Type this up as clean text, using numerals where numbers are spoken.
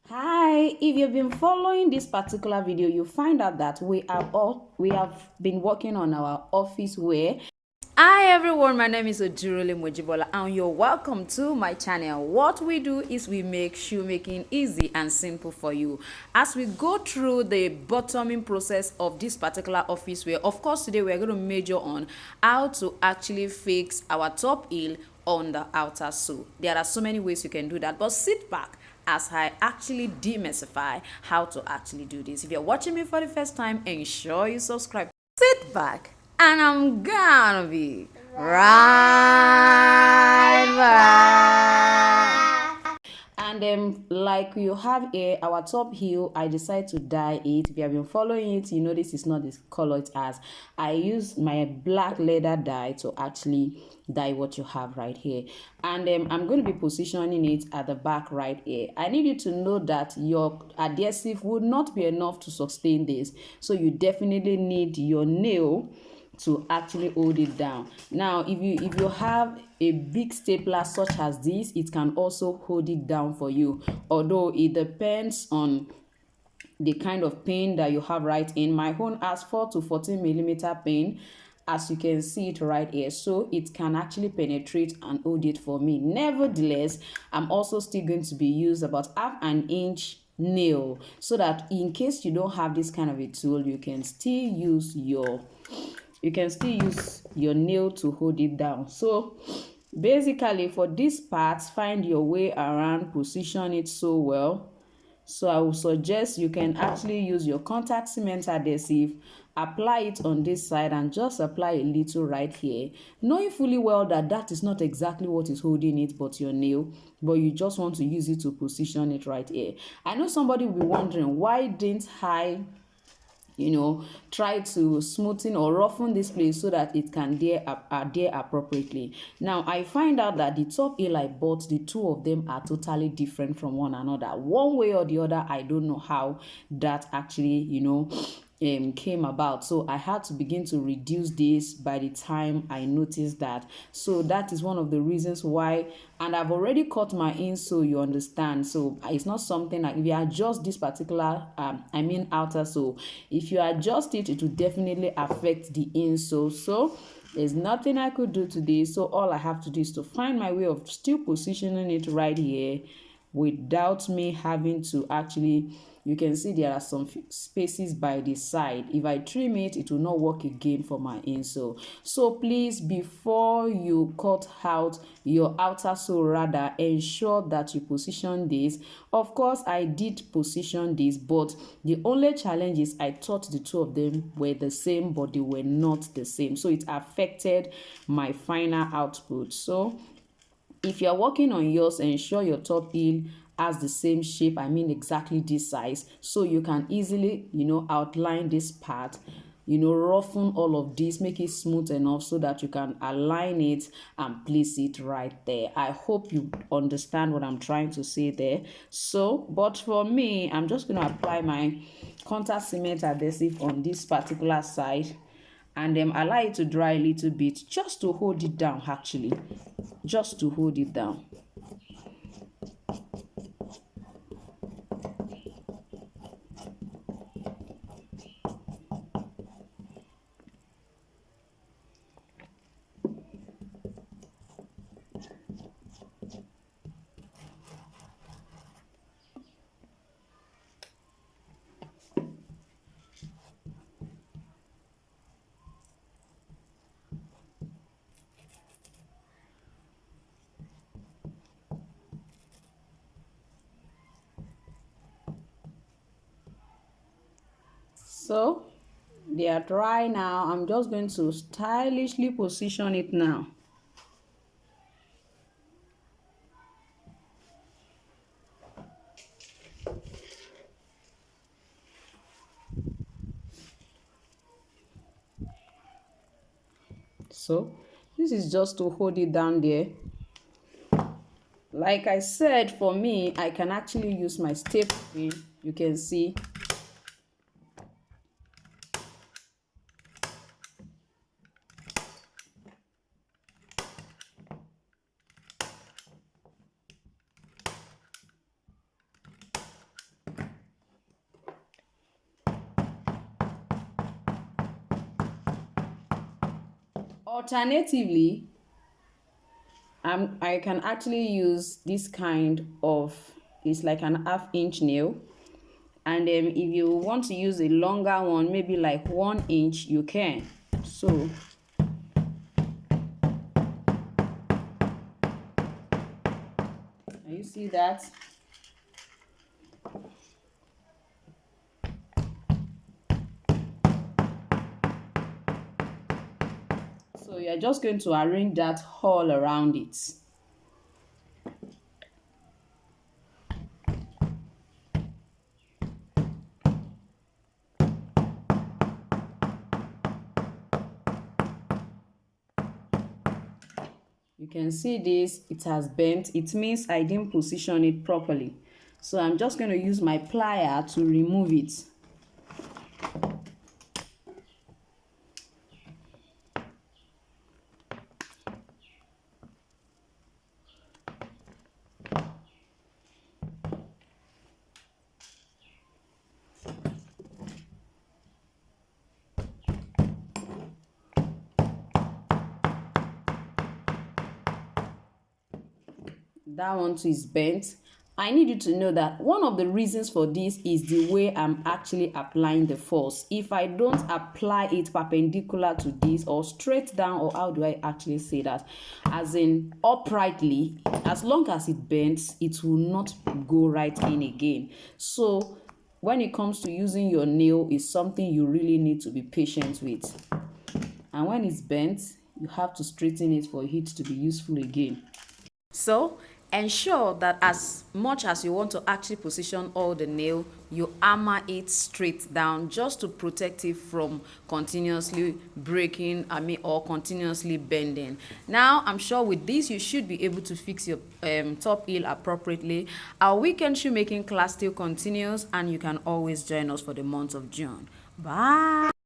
Hi, if you've been following this particular video, you find out that we have been working on our office wear. Hi everyone, my name is Ojurole Mojibola and you're welcome to my channel. What we do is we make shoemaking easy and simple for you. As we go through the bottoming process of this particular office wear, of course today we're going to major on how to actually fix our top heel on the outer sole. There are so many ways you can do that, but sit back as I actually demystify how to actually do this. If you're watching me for the first time, ensure you subscribe. Sit back and I'm gonna be right back. And like you have here, our top heel, I decided to dye it. If you have been following it, you know this is not the color it has. I used my black leather dye to actually dye what you have right here. And I'm going to be positioning it at the back right here. I need you to know that your adhesive would not be enough to sustain this. So you definitely need your nail to actually hold it down. Now if you have a big stapler such as this, it can also hold it down for you, although it depends on the kind of pin that you have right in. My own has 4 to 14 millimeter pin, as you can see it right here, so it can actually penetrate and hold it for me. Nevertheless, I'm also still going to be used about half an inch nail, so that in case you don't have this kind of a tool, you can still use your nail to hold it down. So basically for this part, find your way around, position it so well. So I would suggest you can actually use your contact cement adhesive, apply it on this side and just apply a little right here, knowing fully well that that is not exactly what is holding it but your nail, but you just want to use it to position it right here. I know somebody will be wondering, why didn't I try to smoothen or roughen this place so that it can adhere appropriately. Now I find out that the top heel I bought, the two of them are totally different from one another. One way or the other, I don't know how that actually came about. So I had to begin to reduce this by the time I noticed that. So that is one of the reasons why, and I've already cut my insole, you understand. So it's not something like, if you adjust this particular outer sole, if you adjust it, it will definitely affect the insole. So there's nothing I could do today. So all I have to do is to find my way of still positioning it right here without me having to actually, you can see there are some spaces by the side. If I trim it, it will not work again for my insole. So please, before you cut out your outer sole, rather ensure that you position this. Of course I did position this, but the only challenge is I thought the two of them were the same, but they were not the same, so it affected my final output. So if you're working on yours, ensure your top heel has the same shape, exactly this size, so you can easily outline this part, roughen all of this, make it smooth enough so that you can align it and place it right there. I hope you understand what I'm trying to say there. So but for me, I'm just going to apply my contact cement adhesive on this particular side and then allow it to dry a little bit, just to hold it down, actually just to hold it down. So they are dry now. I'm just going to stylishly position it now. So this is just to hold it down there. Like I said, for me, I can actually use my staple pin. You can see Alternatively, I can actually use this kind of, it's like an 1/2 inch nail. And then if you want to use a longer one, maybe like 1 inch, you can. So can you see that? So you're just going to arrange that all around it. You can see this, it has bent. It means I didn't position it properly. So I'm just going to use my plier to remove it. That one too is bent. I need you to know that one of the reasons for this is the way I'm actually applying the force. If I don't apply it perpendicular to this or straight down, or how do I actually say that, as in uprightly, as long as it bends, it will not go right in again. So when it comes to using your nail, it's something you really need to be patient with. And when it's bent, you have to straighten it for it to be useful again. So ensure that as much as you want to actually position all the nail, you hammer it straight down just to protect it from continuously breaking, or continuously bending. Now I'm sure with this you should be able to fix your top heel appropriately. Our weekend shoemaking class still continues, and you can always join us for the month of June. Bye.